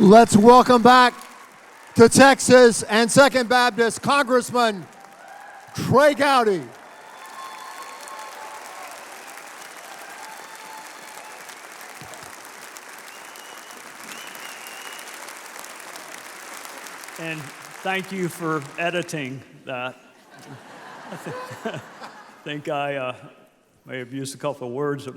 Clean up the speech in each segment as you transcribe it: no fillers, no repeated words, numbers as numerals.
Let's welcome back to Texas and Second Baptist Congressman Trey Gowdy. And thank you for editing that. I think I may have used a couple of words that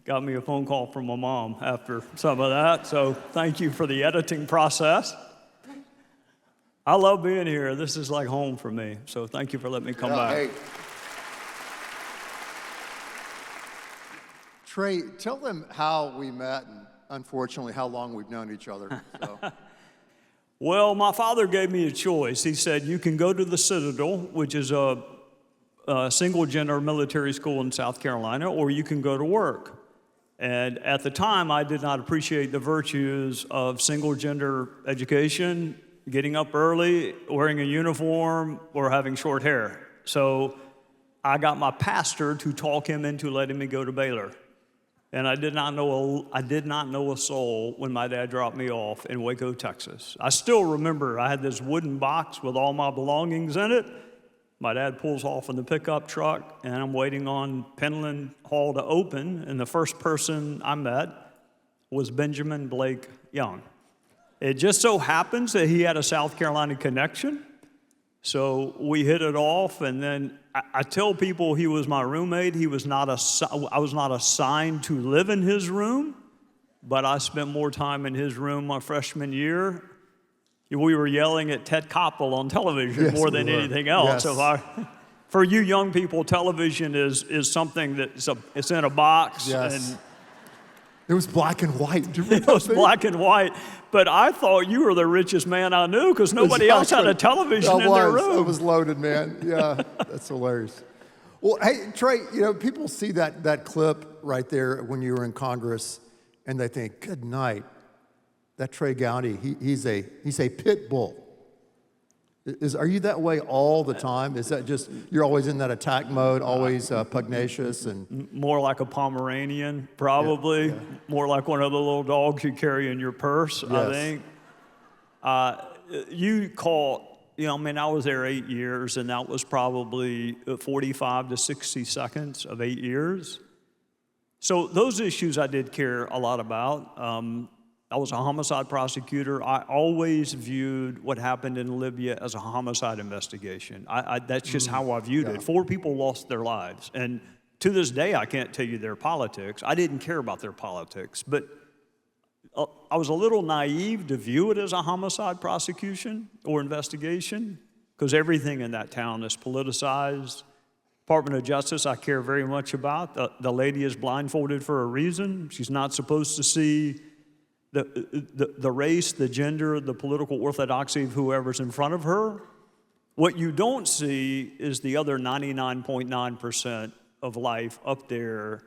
got me a phone call from my mom after some of that. So thank you for the editing process. I love being here. This is like home for me. So thank you for letting me come back. Hey. Trey, tell them how we met and unfortunately how long we've known each other. So. Well, my father gave me a choice. He said, you can go to the Citadel, which is a single-gender military school in South Carolina, or you can go to work. And at the time, I did not appreciate the virtues of single-gender education, getting up early, wearing a uniform, or having short hair. So I got my pastor to talk him into letting me go to Baylor. And I did not know a soul when my dad dropped me off in Waco, Texas. I still remember I had this wooden box with all my belongings in it. My dad pulls off in the pickup truck, and I'm waiting on Penland Hall to open, and the first person I met was Benjamin Blake Young. It just so happens that he had a South Carolina connection, so we hit it off, and then I tell people he was my roommate. I was not assigned to live in his room, but I spent more time in his room my freshman year. We were yelling at Ted Koppel on television more than anything else. Yes. So for you young people, television is something that it's in a box. Yes. And it was black and white. Do you remember it was black and white. But I thought you were the richest man I knew because nobody else had a television in their room. It was loaded, man. Yeah, that's hilarious. Well, hey, Trey, people see that clip right there when you were in Congress, and they think, good night. That Trey Gowdy, he's a pit bull. Are you that way all the time? Is that just, you're always in that attack mode, always pugnacious? And more like a Pomeranian, probably. Yeah. More like one of the little dogs you carry in your purse, yes. I think. You caught, I was there 8 years, and that was probably 45 to 60 seconds of 8 years. So those issues I did care a lot about. I was a homicide prosecutor. I always viewed what happened in Libya as a homicide investigation. That's just how I viewed it. 4 people lost their lives. And to this day, I can't tell you their politics. I didn't care about their politics. But I was a little naive to view it as a homicide prosecution or investigation because everything in that town is politicized. Department of Justice I care very much about. The lady is blindfolded for a reason. She's not supposed to see the race, the gender, the political orthodoxy of whoever's in front of her. What you don't see is the other 99.9% of life up there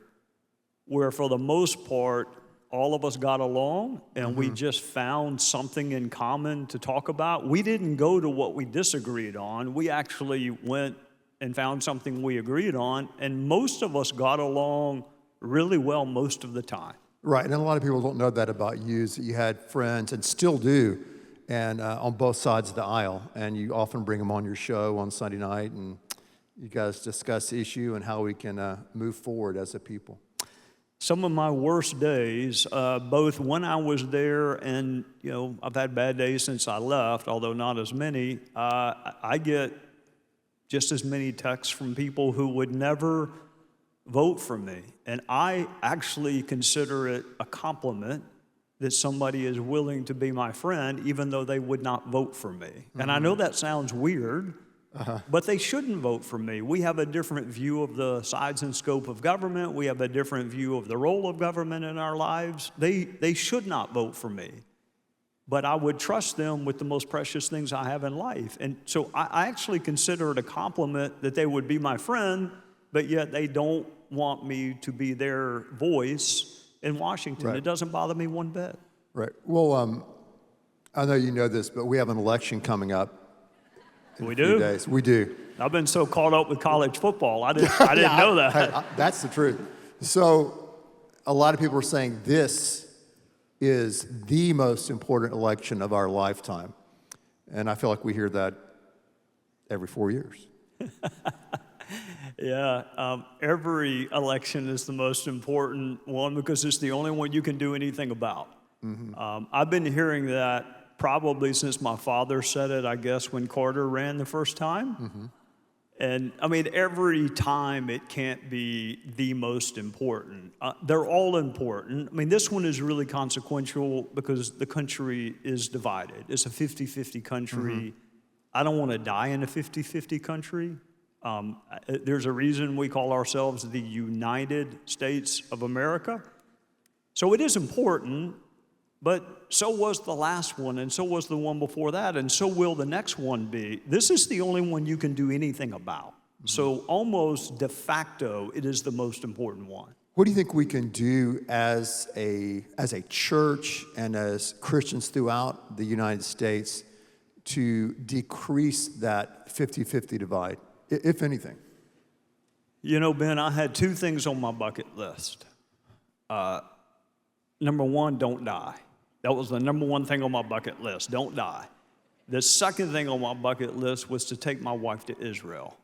where for the most part, all of us got along and we just found something in common to talk about. We didn't go to what we disagreed on. We actually went and found something we agreed on, and most of us got along really well most of the time. Right, and a lot of people don't know that about you, is that you had friends, and still do, and on both sides of the aisle, and you often bring them on your show on Sunday night, and you guys discuss the issue and how we can move forward as a people. Some of my worst days, both when I was there and, I've had bad days since I left, although not as many, I get just as many texts from people who would never vote for me. And I actually consider it a compliment that somebody is willing to be my friend even though they would not vote for me. And I know that sounds weird, but they shouldn't vote for me. We have a different view of the size and scope of government. We have a different view of the role of government in our lives. They should not vote for me. But I would trust them with the most precious things I have in life. And so I actually consider it a compliment that they would be my friend, but yet they don't want me to be their voice in Washington. Right. It doesn't bother me one bit. Right. Well, I know you know this, but we have an election coming up in a few days. We do. I've been so caught up with college football. I didn't know that. That's the truth. So a lot of people are saying this is the most important election of our lifetime. And I feel like we hear that every 4 years. Yeah, every election is the most important one because it's the only one you can do anything about. I've been hearing that probably since my father said it, I guess, when Carter ran the first time. And I mean, every time it can't be the most important. They're all important. I mean, this one is really consequential because the country is divided. It's a 50-50 country. I don't want to die in a 50-50 country. There's a reason we call ourselves the United States of America. So it is important, but so was the last one, and so was the one before that, and so will the next one be. This is the only one you can do anything about. So almost de facto, it is the most important one. What do you think we can do as a church and as Christians throughout the United States to decrease that 50-50 divide, if anything? You know, Ben, I had two things on my bucket list. Number one, don't die. That was the number one thing on my bucket list, don't die. The second thing on my bucket list was to take my wife to Israel.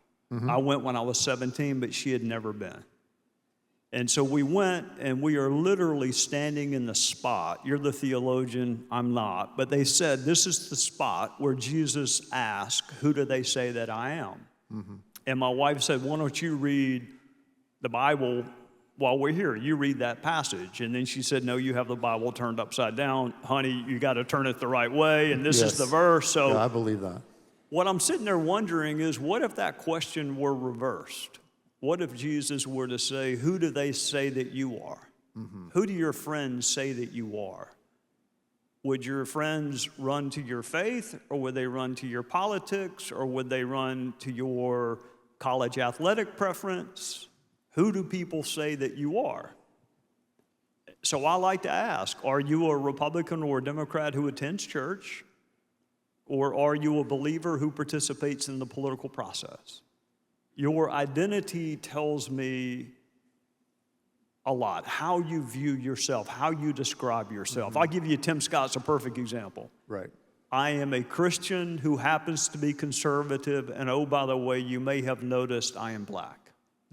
I went when I was 17, but she had never been. And so we went, and we are literally standing in the spot. You're the theologian, I'm not. But they said, this is the spot where Jesus asked, who do they say that I am? And my wife said, why don't you read the Bible while we're here? You read that passage. And then she said, no, you have the Bible turned upside down. Honey, you got to turn it the right way, and this is the verse. So yeah, I believe that. What I'm sitting there wondering is, what if that question were reversed? What if Jesus were to say, who do they say that you are? Who do your friends say that you are? Would your friends run to your faith, or would they run to your politics, or would they run to your college athletic preference? Who do people say that you are? So I like to ask, are you a Republican or a Democrat who attends church? Or are you a believer who participates in the political process? Your identity tells me a lot. How you view yourself, how you describe yourself. I'll give you Tim Scott's a perfect example. Right. I am a Christian who happens to be conservative, and oh, by the way, you may have noticed I am black.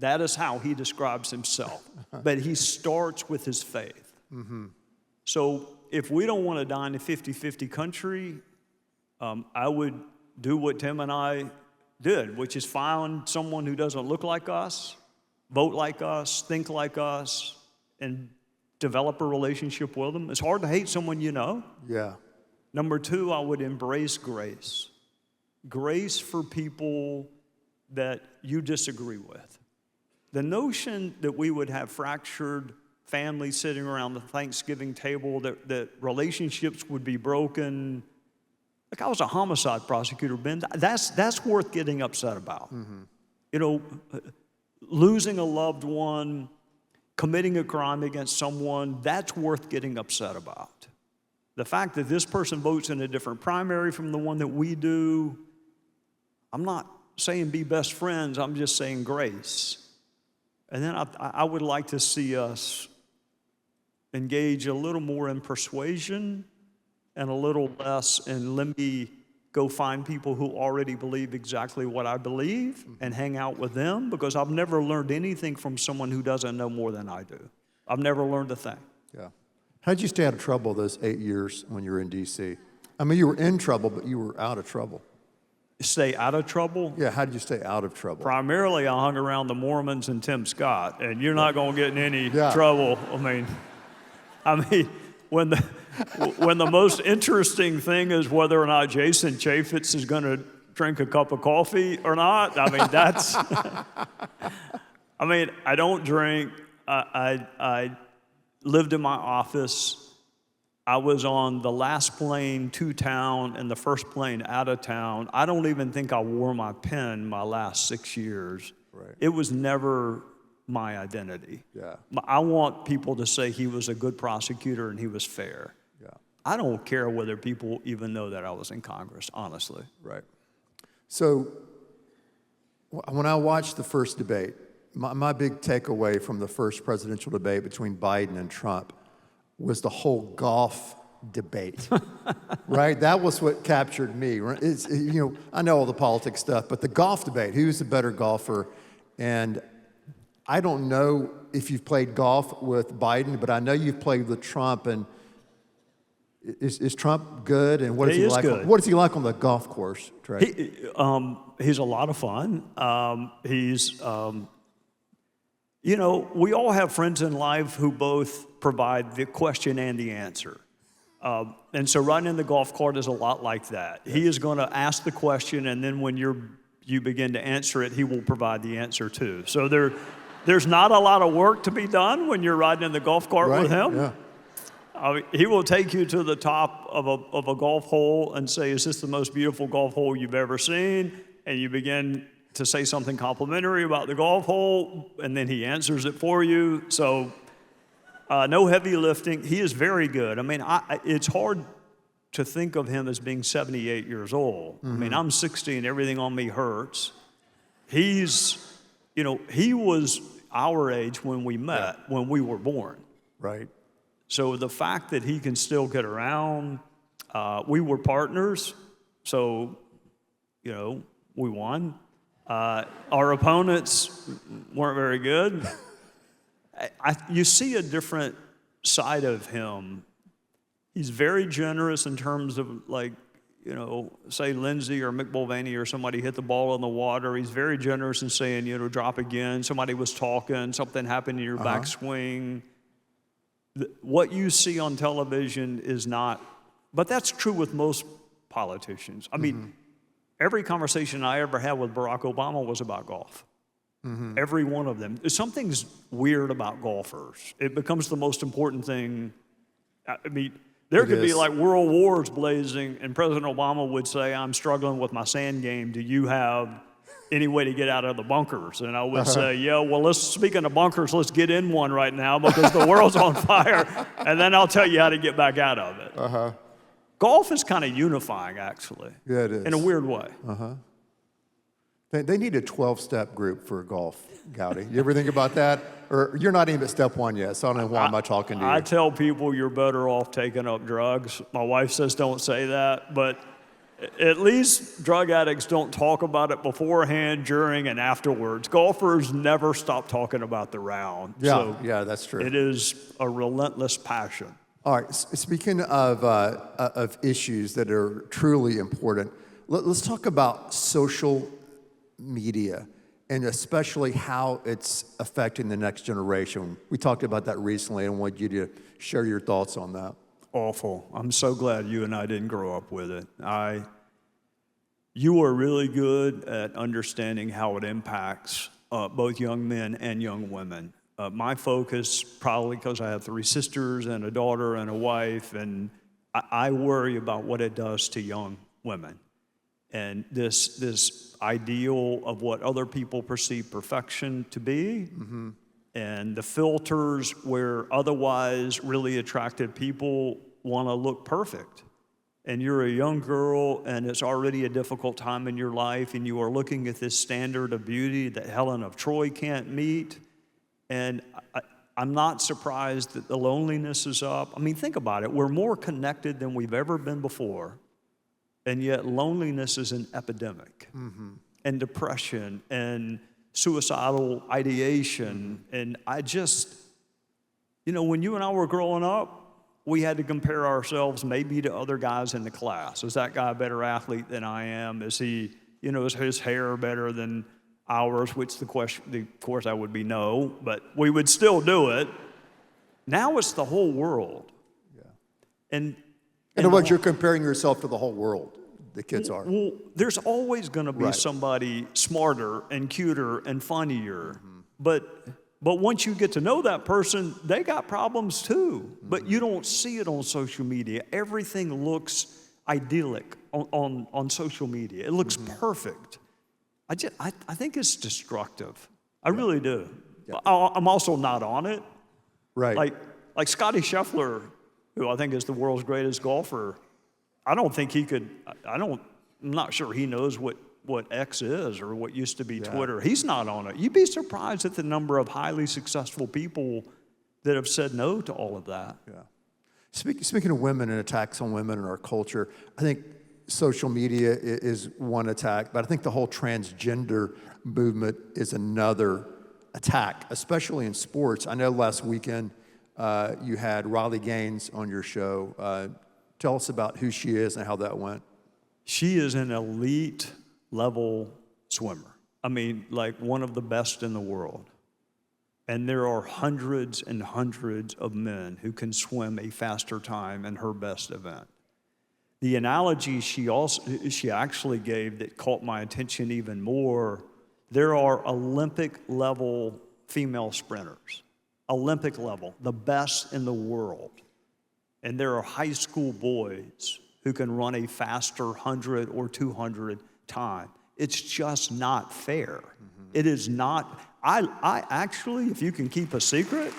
That is how he describes himself. But he starts with his faith. So if we don't want to die in a 50-50 country, I would do what Tim and I did, which is find someone who doesn't look like us, vote like us, think like us, and develop a relationship with them. It's hard to hate someone you know. Yeah. Number two, I would embrace grace. Grace for people that you disagree with. The notion that we would have fractured families sitting around the Thanksgiving table, that relationships would be broken. Like, I was a homicide prosecutor, Ben. That's worth getting upset about. You know, losing a loved one, committing a crime against someone, that's worth getting upset about. The fact that this person votes in a different primary from the one that we do, I'm not saying be best friends, I'm just saying grace. And then I would like to see us engage a little more in persuasion and a little less in let me go find people who already believe exactly what I believe and hang out with them, because I've never learned anything from someone who doesn't know more than I do. I've never learned a thing. Yeah. How did you stay out of trouble those 8 years when you were in D.C.? I mean, you were in trouble, but you were out of trouble. Stay out of trouble? Yeah, how did you stay out of trouble? Primarily, I hung around the Mormons and Tim Scott, and you're not going to get in any trouble. I mean, when the most interesting thing is whether or not Jason Chaffetz is going to drink a cup of coffee or not. I mean, that's. I mean, I don't drink. I lived in my office. I was on the last plane to town and the first plane out of town. I don't even think I wore my pen my last 6 years. Right. It was never my identity. Yeah. I want people to say he was a good prosecutor and he was fair. Yeah. I don't care whether people even know that I was in Congress, honestly. Right. So when I watched the first debate, my big takeaway from the first presidential debate between Biden and Trump was the whole golf debate, right? That was what captured me. Right? I know all the politics stuff, but the golf debate, who's the better golfer? And I don't know if you've played golf with Biden, but I know you've played with Trump. And is Trump good? And what is he like? Good. What is he like on the golf course, Trey? He's a lot of fun. We all have friends in life who both provide the question and the answer. And so riding in the golf cart is a lot like that. He is going to ask the question, and then when you begin to answer it, he will provide the answer too. So there's not a lot of work to be done when you're riding in the golf cart with him. Yeah. He will take you to the top of a golf hole and say, "Is this the most beautiful golf hole you've ever seen?" And you begin to say something complimentary about the golf hole, and then he answers it for you. So no heavy lifting. He is very good. I mean, it's hard to think of him as being 78 years old. I mean, I'm 60 and everything on me hurts. He was our age when we met, when we were born. Right. So the fact that he can still get around, we were partners, so, we won. Our opponents weren't very good. You see a different side of him. He's very generous in terms of, say Lindsay or Mick Mulvaney or somebody hit the ball in the water. He's very generous in saying, drop again. Somebody was talking, something happened in your backswing. What you see on television is not, but that's true with most politicians. I mean, every conversation I ever had with Barack Obama was about golf. Every one of them. Something's weird about golfers. It becomes the most important thing. I mean, there could be like world wars blazing, and President Obama would say, "I'm struggling with my sand game. Do you have any way to get out of the bunkers?" And I would say, "Yeah, well, speaking of bunkers, let's get in one right now because the world's on fire, and then I'll tell you how to get back out of it." Golf is kind of unifying, actually. Yeah, it is. In a weird way. They need a 12-step group for golf, Gowdy. You ever think about that? Or you're not even at step one yet, so I don't know why am I talking to you. I tell people you're better off taking up drugs. My wife says don't say that, but at least drug addicts don't talk about it beforehand, during, and afterwards. Golfers never stop talking about the round. Yeah, that's true. It is a relentless passion. All right, speaking of issues that are truly important, let's talk about social media and especially how it's affecting the next generation. We talked about that recently and I want you to share your thoughts on that. Awful. I'm so glad you and I didn't grow up with it. You are really good at understanding how it impacts both young men and young women. My focus, probably because I have 3 sisters and a daughter and a wife, and I worry about what it does to young women. And this ideal of what other people perceive perfection to be, and the filters where otherwise really attractive people want to look perfect. And you're a young girl, and it's already a difficult time in your life, and you are looking at this standard of beauty that Helen of Troy can't meet. And I'm not surprised that the loneliness is up. I mean, think about it. We're more connected than we've ever been before. And yet loneliness is an epidemic, and depression and suicidal ideation. And I just, when you and I were growing up, we had to compare ourselves maybe to other guys in the class. Is that guy a better athlete than I am? Is he, is his hair better than ours? Which the course I would be no, but we would still do it. Now it's the whole world. Yeah. And in other words, you're comparing yourself to the whole world. The kids are. Well, there's always going to be somebody smarter and cuter and funnier. But once you get to know that person, they got problems too. But you don't see it on social media. Everything looks idyllic on social media. It looks perfect. I think it's destructive. I really do. Yeah. I'm also not on it. Right. Like Scotty Scheffler, who I think is the world's greatest golfer. I don't think he could. I'm not sure he knows what X is or what used to be Twitter. He's not on it. You'd be surprised at the number of highly successful people that have said no to all of that. Yeah. Speaking of women and attacks on women in our culture, I think social media is one attack, but I think the whole transgender movement is another attack, especially in sports. I know last weekend you had Riley Gaines on your show. Tell us about who she is and how that went. She is an elite level swimmer. I mean, like one of the best in the world. And there are hundreds and hundreds of men who can swim a faster time in her best event. The analogy she actually gave that caught my attention even more, there are Olympic level female sprinters, Olympic level, the best in the world. And there are high school boys who can run a faster 100 or 200 time. It's just not fair. It is not. I actually, if you can keep a secret,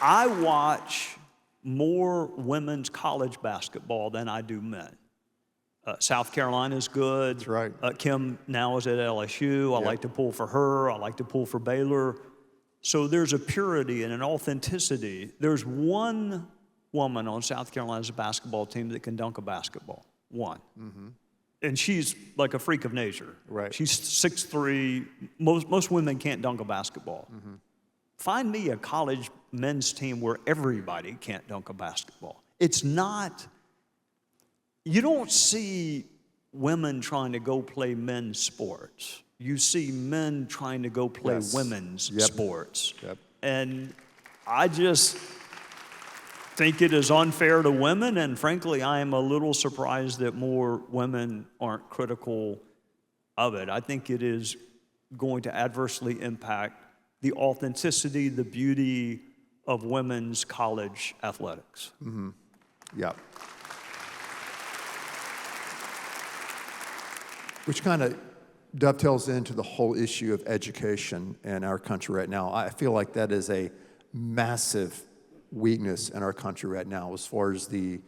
I watch more women's college basketball than I do men. South Carolina is good. That's right. Kim now is at LSU. I like to pull for her. I like to pull for Baylor. So there's a purity and an authenticity. There's one woman on South Carolina's basketball team that can dunk a basketball. One. Mm-hmm. And she's like a freak of nature. Right. She's 6'3". Most women can't dunk a basketball. Mm-hmm. Find me a college men's team where everybody can't dunk a basketball. It's not, you don't see women trying to go play men's sports. You see men trying to go play women's sports. Yep. And I just think it is unfair to women, and frankly, I am a little surprised that more women aren't critical of it. I think it is going to adversely impact the authenticity, the beauty of women's college athletics. Mm-hmm. Yeah. Which kind of dovetails into the whole issue of education in our country right now. I feel like that is a massive weakness in our country right now as far as the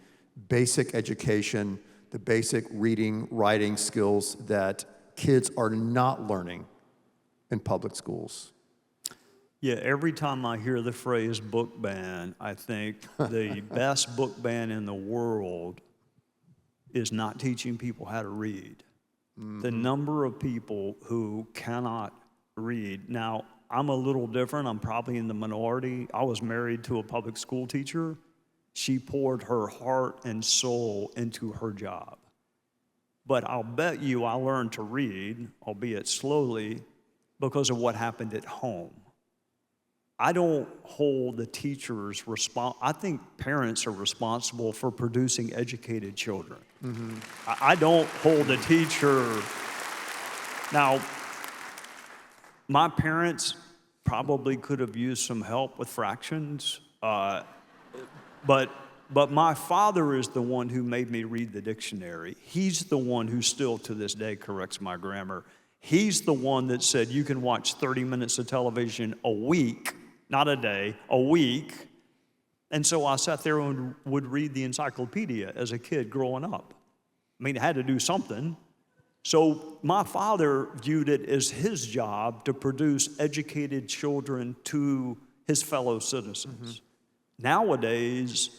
basic education, the basic reading, writing skills that kids are not learning in public schools. Yeah, every time I hear the phrase book ban, I think the best book ban in the world is not teaching people how to read. Mm-hmm. The number of people who cannot read. Now, I'm a little different. I'm probably in the minority. I was married to a public school teacher. She poured her heart and soul into her job. But I'll bet you I learned to read, albeit slowly, because of what happened at home. I don't hold the teachers responsible. I think parents are responsible for producing educated children. Mm-hmm. I don't hold the teacher. Now, my parents probably could have used some help with fractions, but my father is the one who made me read the dictionary. He's the one who still to this day corrects my grammar. He's the one that said you can watch 30 minutes of television a week, not a day, a week. And so I sat there and would read the encyclopedia as a kid growing up. I mean, I had to do something. So my father viewed it as his job to produce educated children to his fellow citizens. Mm-hmm. Nowadays,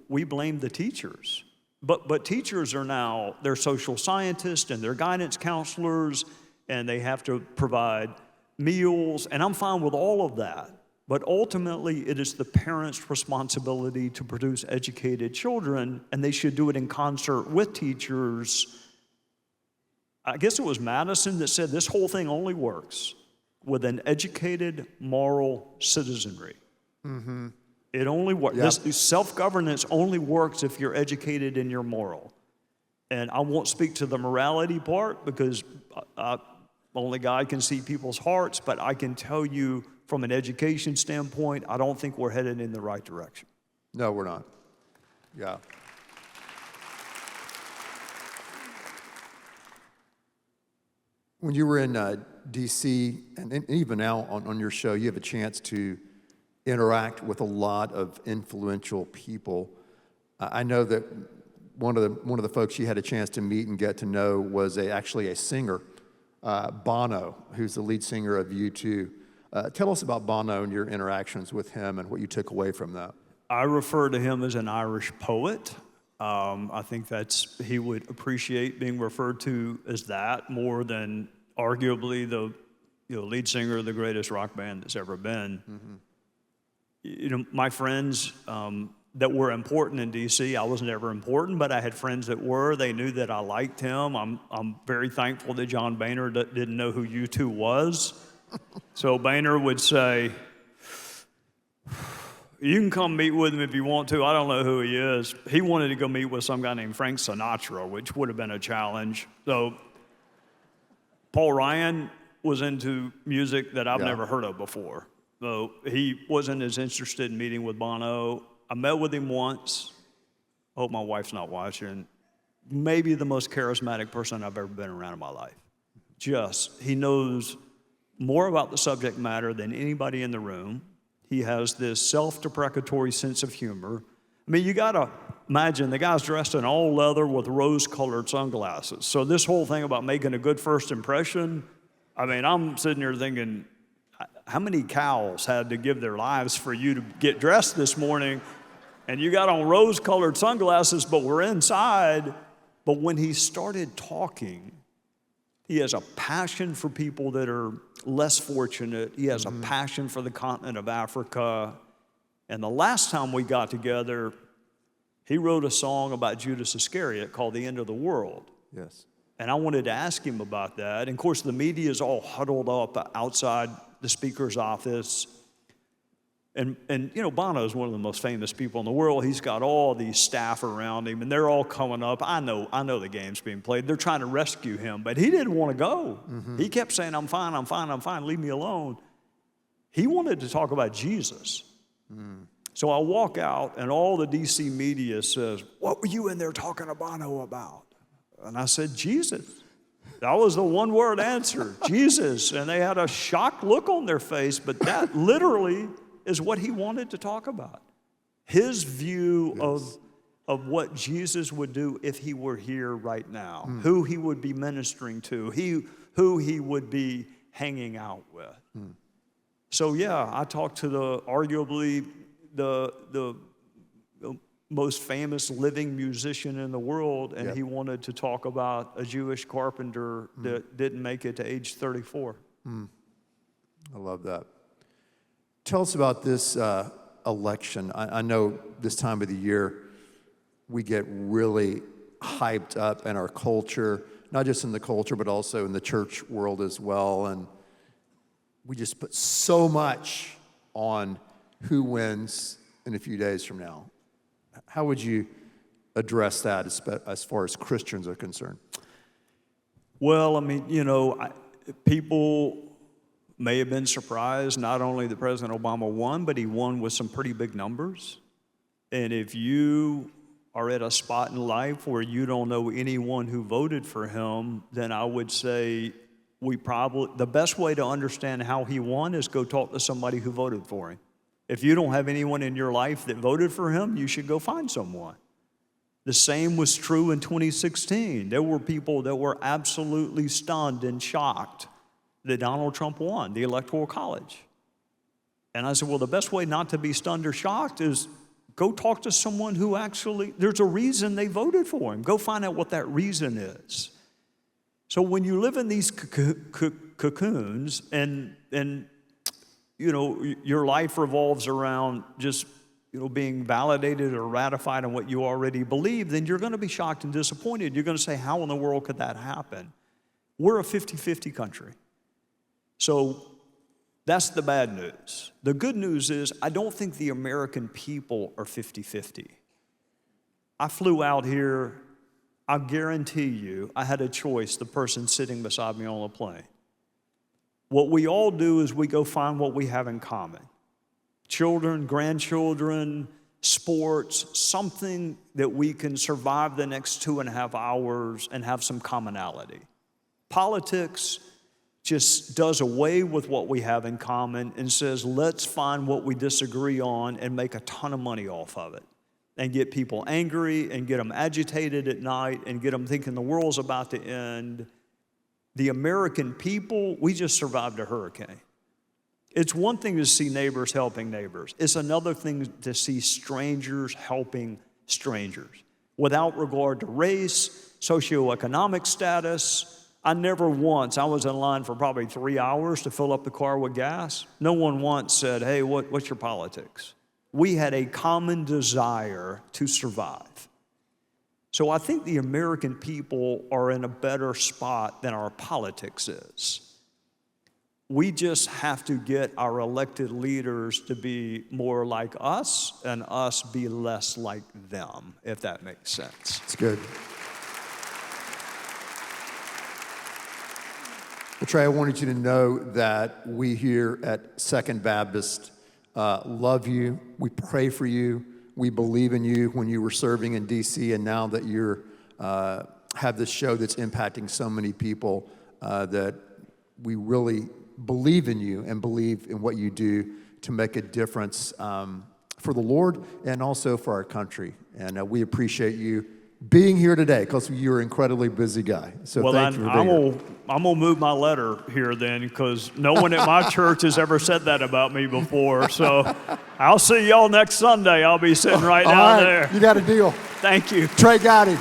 we blame the teachers. But teachers are now, they're social scientists and they're guidance counselors, and they have to provide meals, and I'm fine with all of that. But ultimately, it is the parents' responsibility to produce educated children, and they should do it in concert with teachers. I guess it was Madison that said this whole thing only works with an educated, moral citizenry. Mm-hmm. It only works. Yep. This self-governance only works if you're educated and you're moral. And I won't speak to the morality part because only God can see people's hearts, but I can tell you from an education standpoint, I don't think we're headed in the right direction. No, we're not. Yeah. When you were in D.C., and even now on your show, you have a chance to interact with a lot of influential people. I know that one of the folks you had a chance to meet and get to know was actually a singer, Bono, who's the lead singer of U2. Tell us about Bono and your interactions with him and what you took away from that. I refer to him as an Irish poet. I think he would appreciate being referred to as that more than arguably the lead singer of the greatest rock band that's ever been. My friends that were important in D.C., I was never important, but I had friends that were. They knew that I liked him. I'm very thankful that John Boehner didn't know who U2 was. So Boehner would say, you can come meet with him if you want to. I don't know who he is. He wanted to go meet with some guy named Frank Sinatra, which would have been a challenge. So Paul Ryan was into music that I've never heard of before. So he wasn't as interested in meeting with Bono. I met with him once. I hope my wife's not watching. Maybe the most charismatic person I've ever been around in my life. He knows more about the subject matter than anybody in the room. He has this self-deprecatory sense of humor. I mean, you gotta imagine the guy's dressed in all leather with rose-colored sunglasses. So this whole thing about making a good first impression, I mean, I'm sitting here thinking, how many cows had to give their lives for you to get dressed this morning? And you got on rose-colored sunglasses, but we're inside. But when he started talking, he has a passion for people that are less fortunate. He has a passion for the continent of Africa. And the last time we got together, he wrote a song about Judas Iscariot called The End of the World. Yes. And I wanted to ask him about that. And of course, the media is all huddled up outside the speaker's office. And Bono is one of the most famous people in the world. He's got all these staff around him, and they're all coming up. I know the game's being played. They're trying to rescue him, but he didn't want to go. He kept saying, I'm fine, leave me alone. He wanted to talk about Jesus. So I walk out, and all the D.C. media says, what were you in there talking to Bono about? And I said, Jesus. That was the one-word answer, Jesus. And they had a shocked look on their face, but that literally is what he wanted to talk about. His view of what Jesus would do if he were here right now, who he would be ministering to, who he would be hanging out with. So yeah, I talked to arguably the most famous living musician in the world, and he wanted to talk about a Jewish carpenter that didn't make it to age 34. I love that. Tell us about this election. I know this time of the year we get really hyped up in our culture, not just in the culture, but also in the church world as well. And we just put so much on who wins in a few days from now. How would you address that as far as Christians are concerned? Well, I mean, people may have been surprised not only that President Obama won, but he won with some pretty big numbers. And if you are at a spot in life where you don't know anyone who voted for him, then I would say the best way to understand how he won is go talk to somebody who voted for him. If you don't have anyone in your life that voted for him, you should go find someone. The same was true in 2016. There were people that were absolutely stunned and shocked that Donald Trump won the Electoral College. And I said, well, the best way not to be stunned or shocked is go talk to someone who actually, there's a reason they voted for him. Go find out what that reason is. So when you live in these cocoons and your life revolves around just being validated or ratified in what you already believe, then you're going to be shocked and disappointed. You're going to say, how in the world could that happen? We're a 50-50 country. So that's the bad news. The good news is I don't think the American people are 50-50. I flew out here. I guarantee you I had a choice, the person sitting beside me on the plane. What we all do is we go find what we have in common. Children, grandchildren, sports, something that we can survive the next 2.5 hours and have some commonality. Politics just does away with what we have in common and says, let's find what we disagree on and make a ton of money off of it and get people angry and get them agitated at night and get them thinking the world's about to end. The American people, we just survived a hurricane. It's one thing to see neighbors helping neighbors. It's another thing to see strangers helping strangers without regard to race, socioeconomic status. I was in line for probably 3 hours to fill up the car with gas. No one once said, hey, what's your politics? We had a common desire to survive. So I think the American people are in a better spot than our politics is. We just have to get our elected leaders to be more like us and us be less like them, if that makes sense. It's good. Well, Trey, I wanted you to know that we here at Second Baptist love you. We pray for you. We believe in you when you were serving in D.C. and now that you're have this show that's impacting so many people, that we really believe in you and believe in what you do to make a difference for the Lord and also for our country. And we appreciate you being here today because you're an incredibly busy guy. So well, thank you for being here. I'm going to move my letter here then because no one at my church has ever said that about me before. So I'll see y'all next Sunday. I'll be sitting right down there. You got a deal. Thank you. Trey Gowdy.